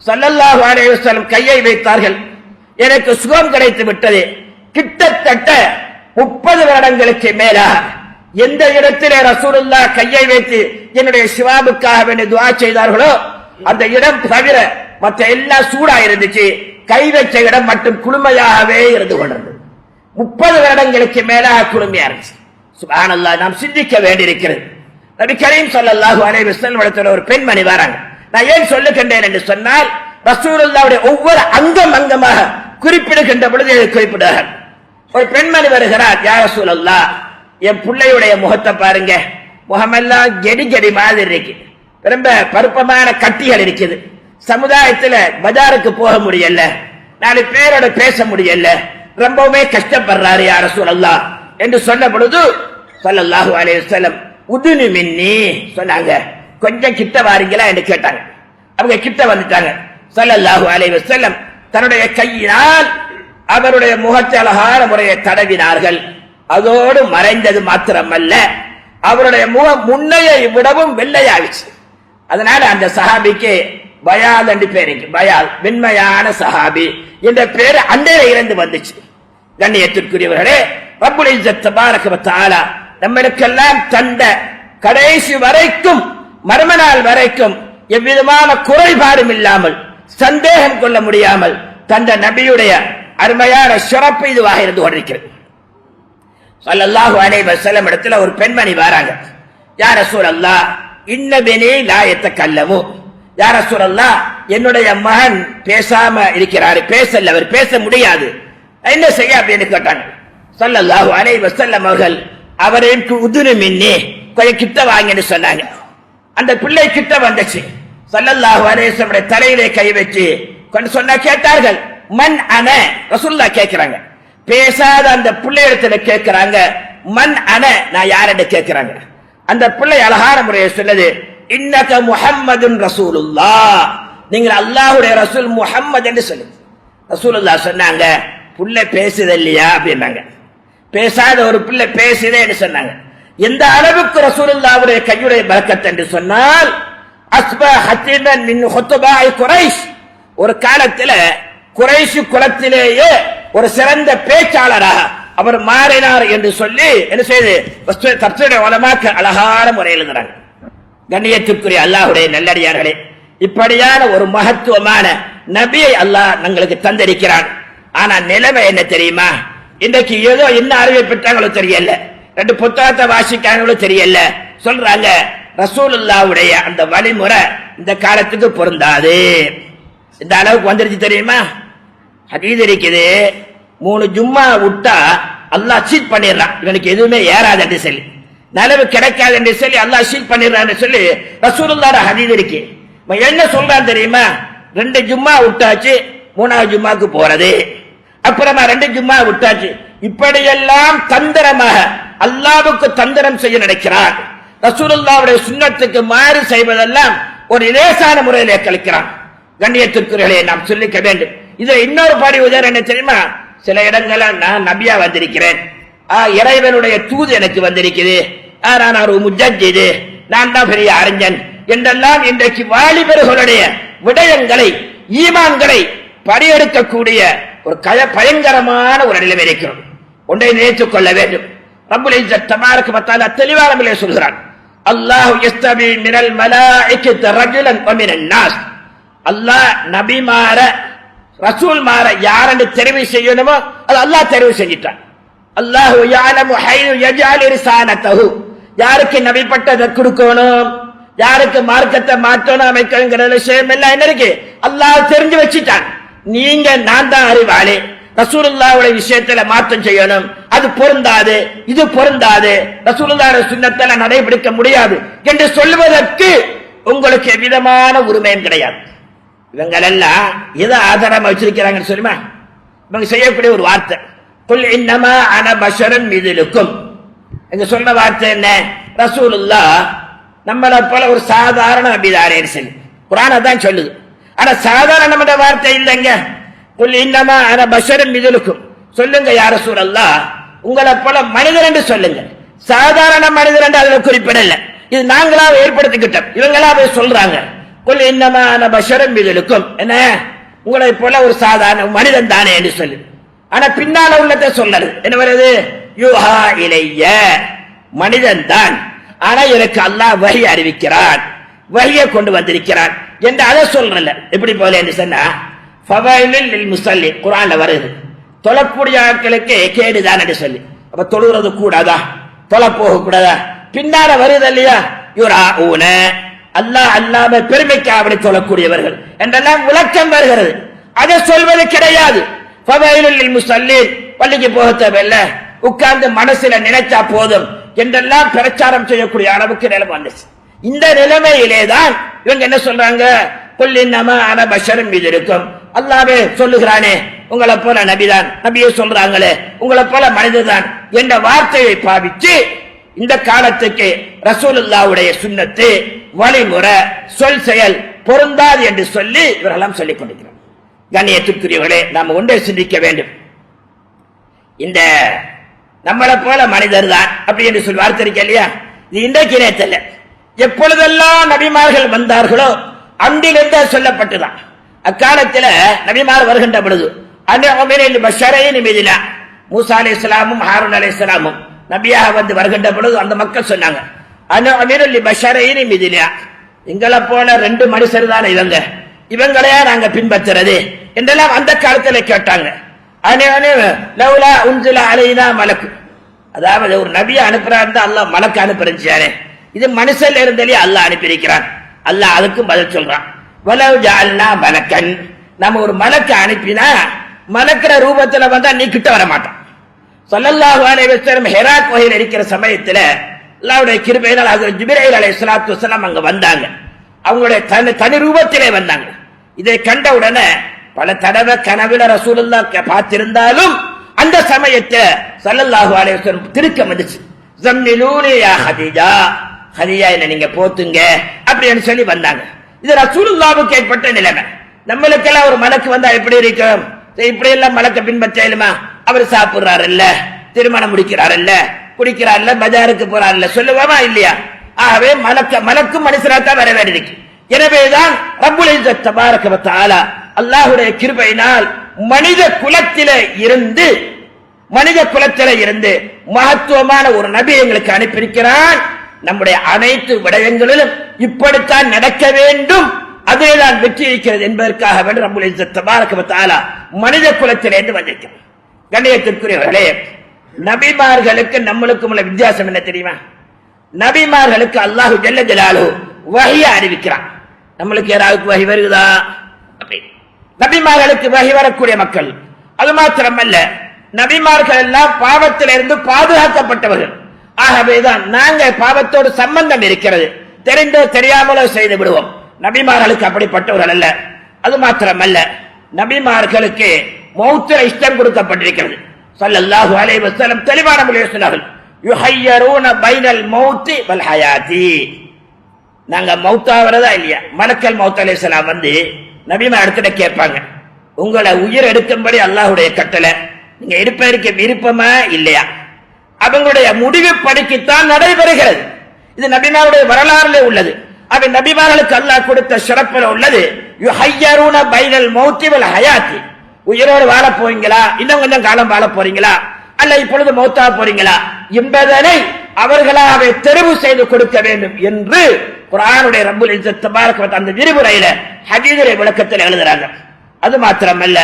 Speaker 1: ஸல்லல்லாஹு அலைஹி வஸல்லம் கையை வைத்தார்கள், எனக்கு சுகம் கிடைத்து விட்டது. கிட்டத்தட்ட 30 வருடங்களுக்கு மேலாக எந்த இடத்திலே ரசூலுல்லாஹ் கையை வைத்து என்னுடைய சிவாபுக்காக வேண்டி துஆ செய்தார்களோ அந்த இடம் தவிர மற்ற எல்லாம் சூடா இருந்துச்சு. கை வச்ச இடம் மட்டும் குளுமையாகவே இருந்து கொண்டிருந்தது. 30 வருடங்களுக்கு மேலாக குளுமையா இருந்துச்சு. சுப்ஹானல்லாஹ், நாம் சிந்திக்க வேண்டியிருக்கிறது. நபி கரீம் ஸல்லல்லாஹு அலைஹி வஸல்லம் இடத்துல ஒரு பெண்மணி வராங்க. நான் ஏன் சொல்லுகின்றேன் என்று சொன்னால், ரசூலுல்லாஹ்வுடைய ஒவ்வொரு அங்கமாக குறிப்பிடுகின்ற பொழுது குறிப்பிடுகிறார். ஒரு பெண்மணி வருகிறார். யா ரசூலல்லாஹ், என் பிள்ளையுடைய முகத்தை பாருங்க, முகமெல்லாம் கெடி மாதிரி இருக்கு, ரொம்ப பருப்பமான கட்டிகள் இருக்குது, சமுதாயத்துல பஜாருக்கு போக முடியல, 4 பேரோட பேச முடியல, ரொம்பவுமே கஷ்டப்படுறாரு யா ரசூலல்லாஹ் என்று சொன்ன பொழுது ஸல்லல்லாஹு அலைஹி வஸல்லம் உதுனு மின்னி சொன்னாங்க. கொஞ்சம் கிட்ட வாரீங்களா என்று கேட்டாங்க. அவங்க கிட்ட வந்துட்டாங்க. ஸல்லல்லாஹு அலைஹி வஸல்லம் தன்னுடைய கையினால் அவருடைய முகத்தை அழகான முறையை தடவினார்கள். அதோடு மறைந்தது மாத்திரமல்ல, அவருடைய முகம் முன்னையை விடவும் வெள்ளையாகிச்சு. அதனால அந்த சஹாபிக்கு பயால் என்று பேருக்கு, பயால் வெண்மையான சஹாபி என்ற பேரு அண்டையில இருந்து வந்துச்சு. கண்ணியத்திற்குரியவர்களே, ரப்புல் இஸ்ஸத் தபாரக வ தஆலா நம்மளுக்கெல்லாம் தந்த கடைசி வரைக்கும் மர்ம நாள் வரைக்கும் எவ்விதமான குறைபாடும் இல்லாமல் சந்தேகம் கொள்ள முடியாமல் தந்த நபியுடைய அருமையான சிறப்பு இதுவாக இருந்து கொண்டிருக்கிறது. ஸல்லல்லாஹு அலைஹி வஸல்லம் இடத்துல ஒரு பெண்மணி வராங்க. யா ரசூலல்லாஹ், இன்ன பினி லா யதகல்லமு, யா ரசூலல்லாஹ், என்னுடைய மகன் பேசாம இருக்கிறாரு, பேசல, அவர் பேச முடியாது, என்ன செய்ய அப்படின்னு கேட்டாங்க. ஸல்லல்லாஹு அலைஹி வஸல்லம் அவர்கள் அவருக்கு உதுனு மின்னி, கொஞ்சம் கிட்ட வாங்கன்னு சொன்னாங்க. அந்த பிள்ளை கிட்ட வந்துச்சு. ஸல்லல்லாஹு அலைஹி வஸல்லம் தலையிலே கை வச்சு கொண்டு சொன்ன கேட்டார்கள். மன் அன, ரசூலுல்லாஹ் கேட்கிறாங்க. பேசாத அந்த பிள்ளை இடத்துல கேட்கிறாங்க, மன் அன, நான் யாருன்னு கேட்கிறாங்க. அந்த பிள்ளை அழகான முறையை சொன்னது, இன்னக முஹம்மதுன் ரசூலுல்லாஹ், நீங்கள் அல்லாஹ்வுடைய ரசூல் முஹம்மது என்று சொல்லு. ரசூலுல்லாஹ் சொன்னாங்க, புள்ள பேசுது இல்லையா அப்படின்னாங்க. பேசாத ஒரு பிள்ளை பேசுதேன்னு சொன்னாங்க. எந்த அளவுக்கு ரசூலுல்லாஹ்வுடைய கையுடைய பரக்கத் என்று சொன்னால், அஸ்பா ஹத்தீமன் மின் ஹுத்பாய் குரைஷ், ஒரு காலத்துல குறைஷ் குலத்திலேயே ஒரு சிறந்த பேச்சாளராக அவர் மாறினார் என்று சொல்லி என்ன செய்து தப்சீருடைய உலமாக்கள் அழகான முறையில் எழுதுறாங்க. கண்ணியத்திற்குரிய அல்லாஹ்வுடைய நல்லடியார்களே, இப்படியான ஒரு மகத்துவமான நபியை அல்லாஹ் எங்களுக்கு தந்திருக்கிறான். ஆனா நிலைமை என்ன தெரியுமா? இன்றைக்கு ஏதோ என்ன அறிவை பெற்றாங்களோ தெரியல, 2 புத்தகத்தை வாசிக்காங்களோ தெரியல, சொல்றாங்க ரசூலுல்லாஹ்வுடைய அந்த வழிமுறை இந்த காலத்துக்கு பொருந்தாது. இந்த அளவுக்கு வந்துருச்சு தெரியுமா? ஹதீஸ் இருக்குது, 3 ஜும்மா விட்டா அல்லாஹ் சீட் பண்ணிடுறான், இவனுக்கு எதுவுமே ஏறாது என்று சொல்லி, நலவு கிடைக்காது என்று சொல்லி அல்லாஹ் சீட் பண்ணிடுறான்னு சொல்லி ரசூலுல்லாஹ் ஹதீஸ் இருக்கு. என்ன சொல்றான் தெரியுமா? 2 ஜும்மா விட்டாச்சு, 3வது ஜும்மாக்கு போறது, அப்புறமா 2 ஜும்மா விட்டாச்சு. இப்படியெல்லாம் தந்திரமாக அல்லாஹ்வுக்கு தந்திரம் செய்ய நினைக்கிறான். ரசூலுல்லாஹ்வுடைய சுன்னத்துக்கு மாறு செய்வதெல்லாம் ஒரு லேசான முறையிலே கழிக்கிறான். கண்ணியத்திற்குரியவர்களே, நாம் சொல்லிக்க வேண்டும். இதுல இன்னொரு பாடி உதாரணம் என்ன தெரியுமா? சில இடங்கள்ல நான் நபியா வந்திருக்கிறேன், இறைவனுடைய தூது எனக்கு வந்திருக்குது, நான் ஒரு முஜஜிது, நான் தான் பெரிய அறிஞன் என்றெல்லாம் இன்றைக்கு வாலிபர்களுடைய விடயங்களை ஈமான்களை பறியெடுக்கக்கூடிய ஒரு பயங்கரமான ஒரு நிலைமை இருக்கிறோம். ஒன்றை நினைத்துக் கொள்ள வேண்டும். ரப்புல் இஸ்ஸத் தபாரக வ தஆலா தெளிவான முறையில் சொல்கிறான், அல்லாஹ் யஸ்தபி மினல் மலாயிகத்தி ரஜுலன் வ மினன் நாஸ், அல்லாஹ் நபிமார ரசூல்மார யாரென்று தெரிவு செய்யணுமோ அது அல்லாஹ் தெரிவு செஞ்சிட்டான். அல்லாஹு யஅலமு ஹைனு யஜ்அல் ரிசாலத்தஹு, யாருக்கு நபி பட்டத்தை கொடுக்கணும், யாருக்கு மார்க்கத்தை மாற்றணும் அமைக்கணுங்கிற விஷயம் எல்லாம் என்ன இருக்கு, அல்லாஹ் தெரிஞ்சு வச்சிட்டான். நீங்க நான் தான் அறிவாளி, ரசூலுல்லாஹ்வுடைய விஷயத்துல மாற்றம் செய்யணும், அது பொருந்தாது, இது பொருந்தாது, ரசூலுல்லாஹ்வுடைய சுன்னத்தை நடைபிடிக்க முடியாது என்று சொல்வதற்கு உங்களுக்கு எவ்விதமான உரிமையும் கிடையாது. இவங்களெல்லாம் எதை ஆதாரமா வச்சிருக்கிறாங்கன்னு சொல்லுமா? இவங்க செய்யக்கூடிய ஒரு வார்த்தை, குல் இன்னமா அன பஷரன் மிதுலுக்கும், எங்க சொன்ன வார்த்தை என்ன? ரசூலுல்லாஹ் நம்மளை போல ஒரு சாதாரண நபிதாரேன்னு சொல்லி குர்ஆன் தான் சொல்லுது. ஆனா சாதாரண வார்த்தை இல்லைங்க. குல் இன்னமா அன பஷரன் மிதுலுக்கும், சொல்லுங்க யா ரசூலல்லாஹ், உங்களை போல மனிதர் என்று சொல்லுங்க, சாதாரண மனிதர் என்று அதுல குறிப்பிடல, இது நாங்களா ஏற்படுத்திக்கிட்டோம், இவங்களா போய் சொல்றாங்க. குல் இன்னமா அன பஷரன் மிதுலுக்கும், என்ன உங்களை போல ஒரு சாதாரண மனிதன் தானே என்று சொல்லு. ஆனா பின்னால உள்ளதை சொல்லது என்ன வருது? யூஹா இலைய, மனிதன் தான், ஆனா எனக்கு அல்லாஹ் வஹி அறிவிக்கிறான், வஹியை கொண்டு வந்திருக்கிறான். என்று அதை சொல்றல. எப்படி போல என்று சொன்னா ஃபவைலுல் லில் முஸல்லி குர்ஆன்ல வருது. தொழக்கூடிய ஆட்களுக்கு கேடுதான் என்று சொல்லி. அப்ப தொழுகிறது கூடாதா, தொழ போக கூடாதா? பின்னால வருது இல்லையா, யுராஊன அல்லாஹ் அல்லாஹ்வை பெருமைக்காக அப்படி தொழக்கூடியவர்கள் என்றெல்லாம் விளக்கம் வருகிறது. அதை சொல்வது கிடையாது. ஃபவைலுல் லில் முஸல்லீன் பள்ளிக்கு போக தேவையில்லை, உட்கார்ந்து மனசுல நினைச்சா போதும் என்றெல்லாம் பிரச்சாரம் செய்யக்கூடிய அளவுக்கு நிலைமை வந்துச்சு. இந்த நிலைமையிலே தான் இவங்க என்ன சொல்றாங்க, குல்லின்னமா அன பஷரும் மீது இருக்கும். அல்லாஹ்வே சொல்லுகிறானே உங்களை போல நபிதான், நபியை சொல்றாங்களே உங்களை போல மனிதர்தான் என்ற வார்த்தையை பாவிச்சு இந்த காலத்துக்கு ரசூலுல்லாஹ்வுடைய சுன்னத்து வழிமுறை சொல் செயல் பொருந்தாது என்று சொல்லி இவரெல்லாம் சொல்லிக் கொண்டிருக்கிறார். கண்ணியத்துக்குரியவர்களே, நாம் ஒன்றை சிந்திக்க வேண்டும். இந்த நம்மளை போல மனிதர் தான் அப்படி என்று சொல்லி வார்த்தை இருக்க இல்லையா, இது இன்றைக்கு நேரத்தில் எப்பொழுதெல்லாம் நபிமார்கள் வந்தார்களோ அன்றிலிருந்து சொல்லப்பட்டுதான். அக்காலத்தில் நபிமார் வருகின்ற பொழுது மூசா அலைஹிஸ்ஸலாமும் ஹாரூன் அலைஹிஸ்ஸலாமும் நபியாக வந்து வருகின்ற பொழுது அந்த மக்கள் சொன்னாங்க, எங்களை போல 2 மனுஷர் தான் இவங்களையா நாங்க பின்பற்றுறது என்றெல்லாம் அந்த காலத்தில் கேட்டாங்க. மலக்கு, அதாவது ஒரு நபியை அனுப்புறாரு அல்லாஹ் மலக்கு அனுப்புறாரு, இது மனுஷன்ல இருந்தாலே அல்லாஹ் அனுப்பியிருக்கிறான். அல்லாஹ் அதுக்கும் பதில் சொல்றான், மலக்கன் நம்ம ஒரு மலக்க அனுப்பினா மலக்கிற ரூபத்துல வந்தா நீ கிட்ட வர மாட்டான். ஸல்லல்லாஹு அலைஹி வஸல்லம் ஹிரா குகையில் இருக்கிற சமயத்துல அல்லாஹ்வுடைய கிருபையினால் ஹஜ்ரத் ஜிப்ரீல் அலைஹிஸ்ஸலாத்து வஸலாம் அங்க வந்தாங்க. அவங்களுடைய தனி ரூபத்திலே வந்தாங்க. இதை கண்ட உடனே பல தடவை கனவுல ரசூலுல்லாஹ் பார்த்திருந்தாலும் அந்த சமயத்தை ஸல்லல்லாஹு அலைஹி வஸல்லம் திருக்கம் வந்துச்சு. ஜம்மிலூனி யா ஹதீஜா, ஹதீஜா என்ன நீங்க போத்துங்க அப்படின்னு சொல்லி வந்தாங்க. இது ரசூலுல்லாஹ்வுக்கு ஏற்பட்ட நிலைமை. நம்மளுக்கெல்லாம் ஒரு மலக்கு வந்தா எப்படி இருக்கும், இப்படி எல்லாம் மலக்க பின்பற்றலுமா? அவர் சாப்பிடுறாரு இல்ல, திருமணம் முடிக்கிறார் இல்ல, குடிக்கிறார் இல்ல, பஜாருக்கு போறார் இல்ல, சொல்லுவாமா இல்லையா? ஆகவே மலக்கும் மனுஷராத்தான் வர வேண்டியிருக்கு. எனவேதான் ரப்புல் இஸ்ஸத் தபாரக வ தஆலா அல்லாஹ்வுடைய கிருபையினால் மனித குலத்திலே இருந்து மகத்துவமான ஒரு நபி எங்களுக்கு அனுப்பியிருக்கிறான். நம்முடைய அனைத்து விடயங்களிலும் இப்படித்தான் நடக்க வேண்டும், அதில்தான் வெற்றி இருக்கிறது என்பதற்காக வேண்டும் ரப்புல் இஸ்ஸத் தபாரக வ தஆலா மனித குலத்திலிருந்து வந்திருக்கிறார். கண்ணியத்திற்குரியவர்களே, நபிமார்களுக்கு நம்மளுக்கும் உள்ள வித்தியாசம் என்ன தெரியுமா? நபிமார்களுக்கு அல்லாஹு ஜல்ல ஜலாலுஹு வஹியை அறிவிக்கிறான். நம்மளுக்கு யாராவது வஹி வருதா? அப்படி நபிமார்களுக்கு வஹி வரக்கூடிய மக்கள். அது மாத்திரமல்ல, நபிமார்கள் எல்லாம் பாவத்திலிருந்து பாதுகாக்கப்பட்டவர்கள். ஆகவேதான் நாங்க பாவத்தோடு சம்பந்தம் இருக்கிறது, தெரிந்தோ தெரியாமலோ செய்து விடுவோம். நபிமார்களுக்கு அப்படிப்பட்டவர்கள் அல்ல. அது மாத்திரமல்ல, நபிமார்களுக்கு மௌத்திர இஷ்டம் கொடுக்கப்பட்டிருக்கிறது. ஸல்லல்லாஹு அலைஹி வஸல்லம் தெளிவான முறையில் சொன்னார்கள், யுஹய்யரூன பைனல் மௌத்தி வல் ஹயாத்தி. நாங்க மௌத்தாவறதா இல்லையா? மலக்கல் மௌத் அலைஹிஸ்ஸலாம் வந்து நபிமா இடத்துல கேட்பாங்க, உங்களை உயிர் எடுக்கும்படி அல்லாஹ்வுடைய கட்டளை, நீங்க இருப்பதற்கு விருப்பமா இல்லையா? அவங்களுடைய முடிவு படிக்கத்தான் நடைபெறுகிறது. இது நபிமாருடைய வரலாறுல உள்ளது. அவை நபிமார்களுக்கு அல்லாஹ் கொடுத்த சிறப்புல உள்ளது. யுஹய்யரூன பைனல் மௌத்தி வல் ஹயாத்தி. உயிரோடு வாழ போறீங்களா, இன்னும் கொஞ்சம் காலம் வாழ போறீங்களா, அல்ல இப்பொழுது மௌத்தா போறீங்களா என்பதனை அவர்களாகவே தெரிவு செய்து கொடுக்க வேண்டும் என்று குர்ஆனுடைய ரப்புல் இஸ்ஸத் தபாரக வ தஆலா அந்த விரிவுரையில ஹதீஸுடைய விளக்கத்தில் எழுதுறாங்க. அது மாத்திரமல்ல,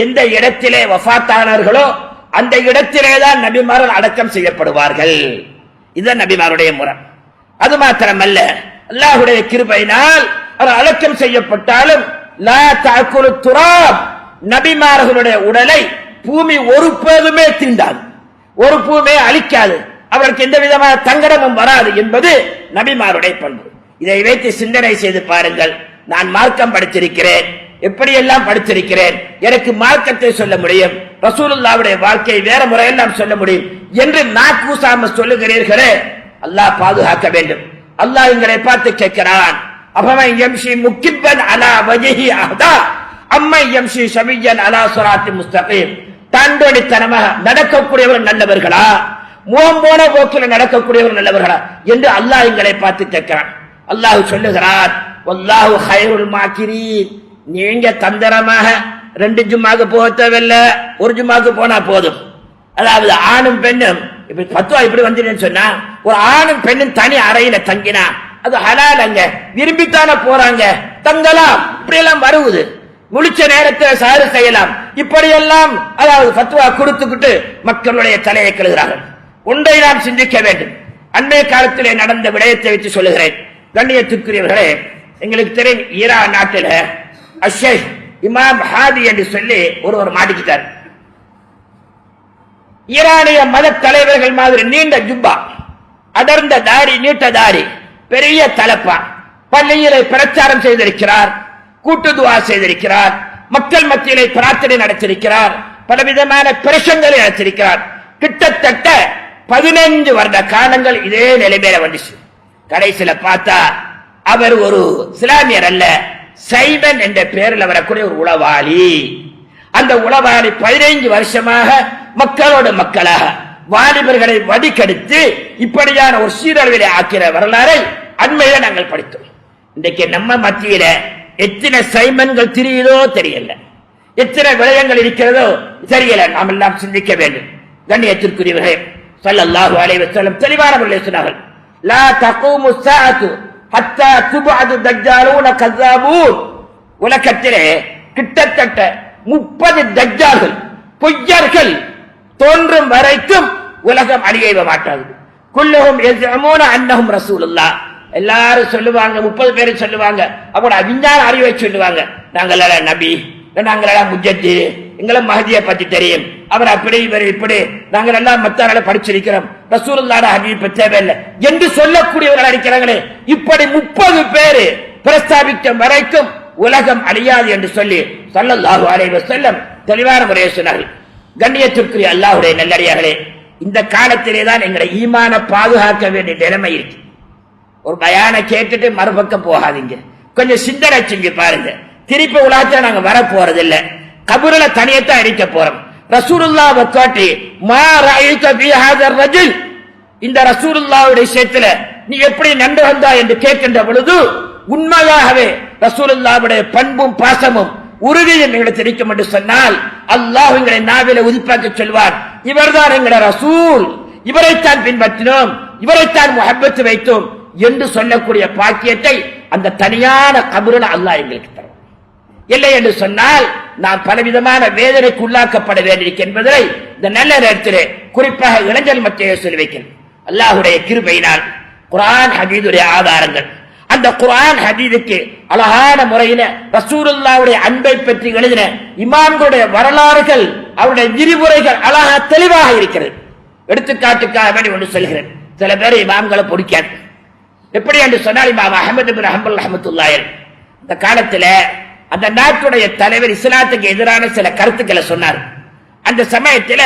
Speaker 1: எந்த இடத்திலே வஃபாத்தானார்களோ அந்த இடத்திலே தான் நபிமார்கள் அடக்கம் செய்யப்படுவார்கள். இதுதான் நபிமாருடைய முறை. அது மாத்திரமல்ல, அல்லாஹ்வுடைய கிருபையினால் அவர் அடக்கம் செய்யப்பட்டாலும் லா தஅக்குலு துராப், நபிமார்களுடைய உடலை பூமி ஒருபோதுமே தீண்டாது, ஒரு பூமே அழிக்காது, அவருக்கு எந்த விதமான தங்கடமும் வராது என்பது நபிமாருடைய பண்பு. இதை வைத்து சிந்தனை செய்து பாருங்கள். நான் மார்க்கம் படித்திருக்கிறேன், எப்படியெல்லாம் படித்திருக்கிறேன், எனக்கு மார்க்கத்தை சொல்ல முடியும், ரசூலுல்லாஹ்வுடைய வாழ்க்கையை வேற முறையெல்லாம் சொல்ல முடியும் என்று நாக்கூசாம சொல்லுகிறீர்களே, அல்லாஹ் பாதுகாக்க வேண்டும். அல்லாஹ் எங்களை பார்த்து கேட்கிறான், அபமன் யம்ஷி முக்கிப்பன் அலா வஜஹி அஹதா அம்மன் யம்ஷி ஷமியன் அலா ஸிராத்தி முஸ்தகீம். தாண்டோடித்தனமாக நடக்கக்கூடியவர் நல்லவர்களா, முகம் போன போக்கில் நடக்கக்கூடியவர் நல்லவர்களா என்று அல்லாஹ் எங்களை பார்த்து கேட்கிறான். அல்லாஹ் சொல்லுகிறான், வல்லாஹு கைருல் மாக்கிரீன். நீங்க தந்திரமாக 2 ஜும்மாக்கு போக தேவையில்லை, ஒரு ஜும்மாக்கு போனா போதும். அதாவது ஆணும் பெண்ணும் இப்படி பத்துவா இப்படி வந்துன்னு சொன்னா, ஒரு ஆணும் பெண்ணும் தனி அறையில தங்கினா அது ஹலாலங்க, விரும்பித்தானே போறாங்க, தங்கலாம், இப்படி எல்லாம் வருவது. முழிச்ச நேரத்தில் சாறு செய்யலாம், இப்படியெல்லாம் அதாவது ஃபத்வா கொடுத்துக்கிட்டு மக்களுடைய தலையை கழுகிறார்கள். ஒன்றை நாம் சிந்திக்க வேண்டும். அண்மைய காலத்திலே நடந்த விடயத்தை வச்சு சொல்லுகிறேன். கண்ணியத்திற்குரியவர்களே, எங்களுக்கு தெரியும் ஈரான் நாட்டில் அஷேக் இமாம் ஹாதி என்று சொல்லி ஒருவர் மாட்டிக்கிட்டார். ஈரானிய மத தலைவர்கள் மாதிரி நீண்ட ஜுப்பா, அடர்ந்த தாடி, நீட்ட தாடி, பெரிய தலப்பா, பள்ளியிலே பிரச்சாரம் செய்திருக்கிறார், கூட்டு துவா செய்திருக்கிறார், மக்கள் மத்தியிலே பிரார்த்தனை நடத்திருக்கிறார், பலவிதமான பிரசங்களை நடத்திருக்கிறார். கிட்டத்தட்ட 15 வருட காலங்கள் இதே நிலைமையில வந்துச்சு. கடைசியில பார்த்தா அவர் ஒரு இஸ்லாமியர் அல்ல, சைமன் என்ற பெயரில் வரக்கூடிய ஒரு உளவாளி. அந்த உளவாளி 15 வருஷமாக மக்களோடு மக்களாக வாலிபர்களை வடிகெடுத்து இப்படியான ஒரு சீரழிவை ஆக்கிற வரலாறை அண்மையில நாங்கள் படித்தோம். இன்றைக்கு நம்ம மத்தியில எத்தனை சைமன்கள் தெரியுதோ தெரியல, எத்தனை விடயங்கள் இருக்கிறதோ தெரியல. நாம் எல்லாம் சிந்திக்க வேண்டும். கண்ணியத்திற்குரியவர்களே, ஸல்லல்லாஹு அலைஹி வஸல்லம் தெளிவான முறையில் சொன்னார்கள், லா தகூமு ஸாஅத்து ஹத்தா துபஅது தஜ்ஜாலூன கஸாபூன். உலகத்திலே கிட்டத்தட்ட 30 தஜ்ஜால்கள், பொய்யர்கள் தோன்றும் வரைக்கும் உலகம் அழிய மாட்டாது. குல்லுஹும் யஸ்அமூன அன்னஹும் ரசூலுல்லாஹ். எல்லாரும் சொல்லுவாங்க, 30 பேர் சொல்லுவாங்க, அப்படி விஞ்ஞான அறிவை சொல்லுவாங்க, நாங்களெல்லாம் நபி, நாங்களெல்லாம் முஜத்தி, எங்களை மஹதியை பத்தி தெரியும், அவர் அப்படி இவர் இப்படி, நாங்கள் எல்லாம் மத்தாரால படிச்சிருக்கிறோம், ரசூலுல்லாஹ் ஹதீஸ் பத்தி தேவையில்லை என்று சொல்லக்கூடியவர்கள் அடிக்கிறாங்களே. இப்படி 30 பேர் பிரஸ்தாபிக்க வரைக்கும் உலகம் அழியாது என்று சொல்லி ஸல்லல்லாஹு அலைஹி வஸல்லம் தெளிவான முறையை சொன்னார்கள். கண்ணியத்திற்குரிய அல்லாஹ்வுடைய நல்லடியார்களே, இந்த காலத்திலே தான் எங்களை ஈமான பாதுகாக்க வேண்டிய நிலைமை இருக்கு. ஒரு பயான கேட்டுட்டு மறுபக்கம் போகாதீங்க, கொஞ்சம் சிந்தனை செஞ்சு பாருங்க. திருப்பி உலகத்துல நாங்க வர போறது இல்ல, கபூர்ல தனியத்தான் அடிக்க போறோம். ரசூலுல்லாஹ் காட்டி மா ரஅய்த ஃபீ ஹாதர் ரஜுல், இந்த ரசூலுல்லாஹ்வுடைய விஷயத்துல நீ எப்படி நண்டு வந்தா என்று கேட்கின்ற பொழுது உண்மையாகவே ரசூலுல்லாஹ்வுடைய பண்பும் பாசமும் உறுதியும் எங்களை தெரிவிக்கும் என்று சொன்னால் அல்லாஹ் எங்களை நாவில உதிப்பாக்க சொல்வார், இவர்தான் எங்களை ரசூல், இவரைத்தான் பின்பற்றினோம், இவரைத்தான் முஹப்பத்து வைத்தோம் என்று சொல்லக்கூடிய பாக்கியத்தை அந்த தனியான கபூரில் அல்லாஹ் எங்களுக்கு தரும். இல்லை என்று சொன்னால் நாம் பலவிதமான வேதனைக்கு உள்ளாக்கப்பட வேண்டியிருக்க என்பதை இந்த நல்ல நேரத்திலே குறிப்பாக இளைஞர் மத்திய சொல்லி வைக்கிறேன். அல்லாஹுடைய கிருபையினால் குர்ஆன் ஹதீஸுடைய ஆதாரங்கள், அந்த குர்ஆன் ஹதீஸுக்கு அழகான முறையில ரசூலுல்லாஹ்வுடைய அன்பை பற்றி எழுதின இமாம்களுடைய வரலாறுகள், அவருடைய விரிவுரைகள் அழகா தெளிவாக இருக்கிறது. எடுத்துக்காட்டுக்காக வேண்டி ஒன்று சொல்கிறேன். சில பேர் இமாம்களை பிடிக்காது. எப்படி என்று சொன்னால் இமாம் அஹ்மது பின் ஹம்பல் ரஹ்மத்துல்லாஹி இந்த காலத்துல அந்த நாட்டுடைய தலைவர் இஸ்லாத்துக்கு எதிரான சில கருத்துக்களை சொன்னார். அந்த சமயத்துல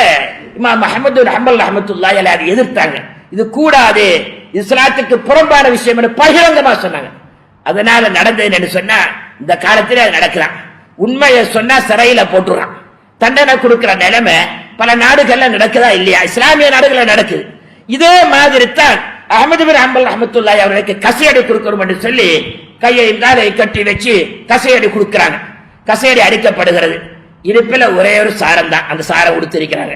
Speaker 1: இமாம் அஹ்மது பின் ஹம்பல் ரஹ்மத்துல்லாஹி அதை எதிர்த்தாங்க. இது கூடாது, இஸ்லாத்துக்கு புறம்பான விஷயம் என்று பகிரங்கமா சொன்னாங்க. அதனால நடந்தது என்று சொன்னா இந்த காலத்திலே அது நடக்கலாம். உண்மையை சொன்னா சிறையில போட்டுறான், தண்டனை கொடுக்கிற நிலைமை பல நாடுகள்ல நடக்குதா இல்லையா? இஸ்லாமிய நாடுகள்ல நடக்குது. இதே மாதிரி தான் அஹ்மது பின் ஹம்பல் ரஹ்மத்துல்லாஹி அவர்களுக்கு கசையடி கொடுக்கணும் என்று சொல்லி கையை காலை கட்டி வச்சு கசையடி கொடுக்கிறாங்க. கசையடி அடிக்கப்படுகிறது. இடுப்பில் ஒரே ஒரு சாரம் தான், அந்த சாரம் உடுத்திருக்கிறாங்க.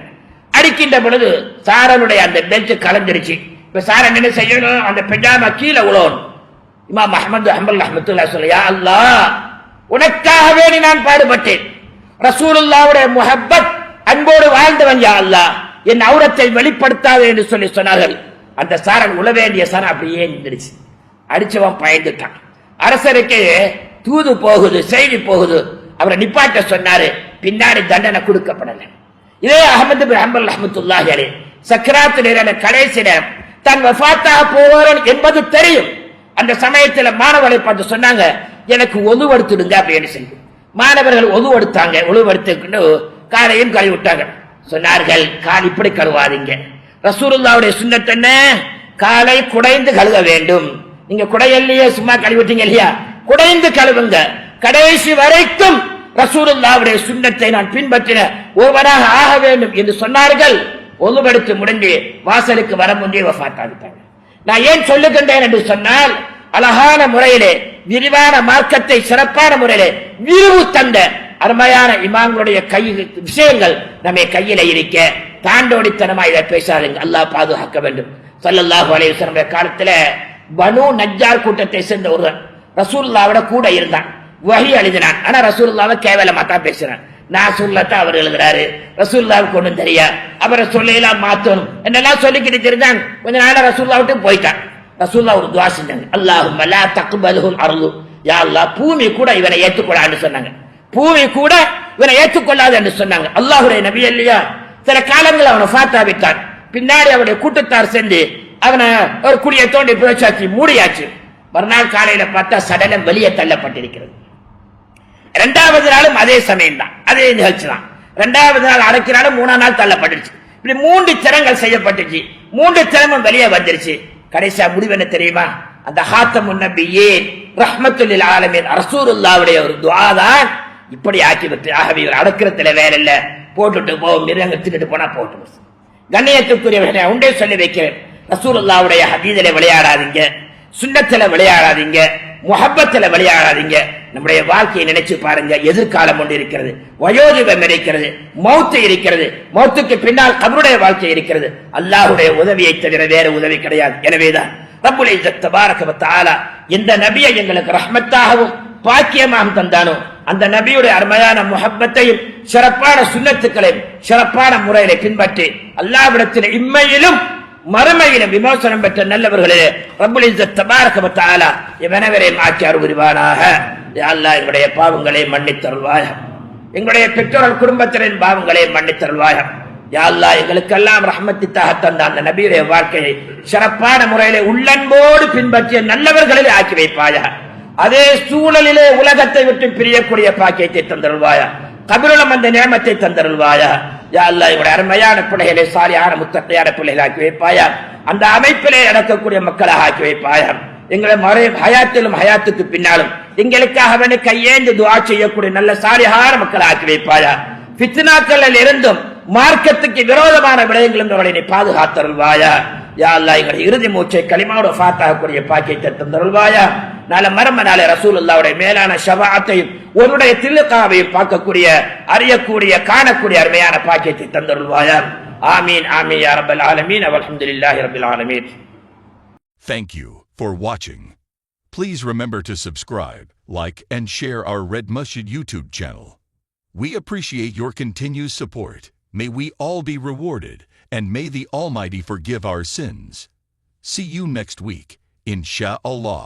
Speaker 1: அடிக்கின்ற பொழுது சாரனுடைய அந்த பெல்ட் கலந்துருச்சு. இப்ப சாரன் என்ன செய்யணும்? அந்த பெஜாமா கீழே உழணும். இமாம் அஹ்மது ஹம்பல் ரஹ்மத்துல்லாஹி சொல்ல, யா அல்லாஹ், உனக்காகவே நான் பாடுபட்டேன், ரசூலுல்லாஹ்வுடைய முஹப்பத் அன்போடு வாழ்ந்தவன், யா அல்லாஹ் என் அவுரத்தை வெளிப்படுத்தாது என்று சொல்லி சொன்னார்கள். அந்த சாரன் உழ வேண்டிய சாரன் அப்படியே நின்றுச்சு. அடிச்சவன் பயந்துட்டான். அரசருக்கு தூது போகுது, செய்தி போகுது, அவரை நிப்பாட்ட சொன்னாரு. பின்னாடி தண்டனை கொடுக்கப்படலை. இதே அஹ்மது பின் ஹம்பல் ரஹ்மத்துல்லாஹி அலைஹி சக்ராத் நேர கடைசி நேரம் தான் வஃபாத்தாக போவாரன் என்பது தெரியும். அந்த சமயத்துல மாணவர்களை பார்த்து சொன்னாங்க, எனக்கு ஒதுவெடுத்துடுங்க அப்படின்னு சொல்லி. மாணவர்கள் ஒதுவெடுத்தாங்க. ஒதுவெடுத்துக்கிட்டு காலையும் கழுவி விட்டாங்க. சொன்னார்கள், கால் இப்படி கழுவாதீங்க, ரசூலுல்லாஹ்வுடைய சுன்னத் என்ன, காலை குடைந்து கழுவ வேண்டும். நீங்க குடையல்லையே சும்மா கழுவிட்டீங்க இல்லையா, குடைந்து கழுவுங்க. கடைசி வரைக்கும் ரசூலுல்லாஹ்வுடைய சுன்னத்தை நான் பின்பற்றின ஒருவராக ஆக வேண்டும் என்று சொன்னார்கள். ஒதுவெடுத்து முடிந்து வாசலுக்கு வர முன்னே வஃபாத்தாகிட்டாங்க. நான் ஏன் சொல்லுகின்றேன் என்று சொன்னால், அழகான முறையிலே விரிவான மார்க்கத்தை சிறப்பான முறையிலே விரிவு தந்த அருமையான இமாம்களுடைய கை விஷயங்கள் நம்மை கையில இருக்க தாண்டோடித்தனமா இதை பேசாதுங்க. அல்லாஹ் பாதுகாக்க வேண்டும். ஸல்லல்லாஹு அலைஹி வஸல்லம் காலத்துல பனு நஜ்ஜார் கூட்டத்தை சேர்ந்த ஒருவன் ரசூலுல்லாவோட கூட இருந்தான், வஹி எழுதினான். ஆனா ரசூலுல்லாவை கேவலமா தான் பேசுறான். நான் சொல்லத்தான் அவர் எழுதுறாரு, ரசூலுல்லாவுக்கு ஒண்ணும் தெரியா, அவரை சொல்லையெல்லாம் மாத்தணும் என்னெல்லாம் சொல்லிக்கிட்டு தெரிஞ்சான். கொஞ்ச நாள ரசூலுல்லா விட்டு போயிட்டான். ரசூலுல்லா ஒரு துஆ செஞ்சாங்க, அல்லாஹும்ம லா தக்பல்ஹுல் அர்து, யா அல்லாஹ் பூமி கூட இவனை ஏற்றுக்கொள்ளான்னு சொன்னாங்க. பூமி கூட இவனை ஏற்றுக்கொள்ளாது என்று சொன்னாங்க. அல்லாஹ்வுடைய நபி இல்லையா, சில காலங்கள் அவனை ஃபாத்தா விட்டான். பின்னாடி அவருடைய கூட்டத்தார் சேர்ந்து அவனை ஒரு குழியை தோண்டி புதைச்சாச்சு, மூடியாச்சு. மறுநாள் காலையில பார்த்தா சடலம் வெளியே தள்ளப்பட்டிருக்கிறது. இரண்டாவது நாளும் அதே சமயம் தான், அதே நிகழ்ச்சி தான். இரண்டாவது நாள் அடக்கினாலும் மூணாம் நாள் தள்ளப்பட்டுருச்சு. இப்படி 3 திறங்கள் செய்யப்பட்டுச்சு. 3 திறமும் வெளியே வந்துருச்சு. கடைசியா முடிவு என்ன தெரியுமா? அந்த ஹாத்தமுன் நபியீன் ரஹ்மத்துல் லில் ஆலமீன் ரசூலுல்லாஹ்வுடைய ஒரு துஆ தான் இப்படி ஆக்கி விட்டு, ஆகவே இவர் அடக்கிறதுல வேலை இல்ல, போட்டுட்டு போவோம், மிருகங்க தின்னுட்டு போனா போட்டு. கண்ணியத்துக்குரியவர்களே, உண்டே சொல்லி வைக்கிறேன், ரசூலுல்லாஹ்வுடைய ஹதீஸிலே விளையாடாதீங்க, சுன்னத்துல விளையாடாதீங்க, முஹப்பத்துல விளையாடாதீங்க. நம்முடைய வாழ்க்கையை நினைச்சு பாருங்க. எதிர்காலம் ஒன்று இருக்கிறது, வயோதிபம் இருக்கிறது, மௌத்து இருக்கிறது, மௌத்துக்கு பின்னால் கபருடைய வாழ்க்கை இருக்கிறது. அல்லாஹ்வுடைய உதவியை தவிர வேற உதவி கிடையாது. எனவேதான் ரப்புல் இஸ்ஸத் தபாரக வ தஆலா இந்த நபியை எங்களுக்கு ரஹ்மத்தாகவும் பாக்கியமாகவும் தந்தானோ, அந்த நபியுடைய அருமையான முஹப்பத்தையும் சிறப்பான சுன்னத்துக்களையும் சிறப்பான முறையில பின்பற்றி அல்லாஹ்விடத்தில் இம்மையிலும் மறுமையிலும் விமோசனம் பெற்ற நல்லவர்களே ரப்புல் இஸ்ஸத் தபாரக வ தஆலா இவனவரையும் ஆக்கி அருள்புரிவானாக. யா அல்லாஹ், எங்களுடைய பாவங்களை மன்னித்தருள்வாயாக, எங்களுடைய பெற்றோர்கள் குடும்பத்தினரின் பாவங்களை மன்னித்தருள்வாயாக. யா அல்லாஹ், எங்களுக்கெல்லாம் ரஹ்மத்தித்தாக தந்த அந்த நபியுடைய வாழ்க்கையை சிறப்பான முறையிலே உள்ளன்போடு பின்பற்றிய நல்லவர்களிலே ஆக்கி வைப்பாயாக. அதே சூழலிலே உலகத்தை விட்டு பிரியக்கூடிய பாக்கியத்தை தந்தருள்வாயா, கபிருளம் அந்த நியமத்தை தந்தருள்வாயா. யா அல்லாஹ், எங்களுடைய அருமையான பிள்ளைகளை சாலியான முத்தகையான பிள்ளைகள் ஆக்கி வைப்பாயா, அந்த அமைப்பிலே நடக்கக்கூடிய மக்களாக ஆக்கி வைப்பாயா. எங்களை மறை ஹயாத்திலும் ஹயாத்துக்கு பின்னாலும் எங்களுக்காக வேண்டி கையேந்து துஆ செய்யக்கூடிய நல்ல சாலிஹான மக்களை ஆக்கி வைப்பாயா. ஃபித்னாக்களில் இருந்தும் மார்க்கத்துக்கு விரோதமான விடயங்களும் அவர்களை பாதுகாத்தருள்வாயா. யா அல்லாஹ், எங்களை இறுதி மூச்சை கலிமாவோட ஃபாத்தாகக்கூடிய பாக்கியத்தை தந்தருள்வாயா. நாளை மர்ம நாளை ரசூலுல்லாஹ்வுடைய மேலான ஷஃபாஅத்தையும் ஒருடைய தில்காவையும் பார்க்கக்கூடிய, அறியக்கூடிய, காணக்கூடிய அருமையான பாக்கியத்தை தந்தருள்வாயா. ஆமீன் ஆமீன் யா ரப்பல் ஆலமீன். வல்ஹம்துலில்லாஹி ரப்பில் ஆலமீன்.
Speaker 2: Thank you for watching. Please remember to subscribe, like and share our Red Masjid YouTube channel. We appreciate your continued support. May we all be rewarded, and may the Almighty forgive our sins. See you next week, Insha'Allah.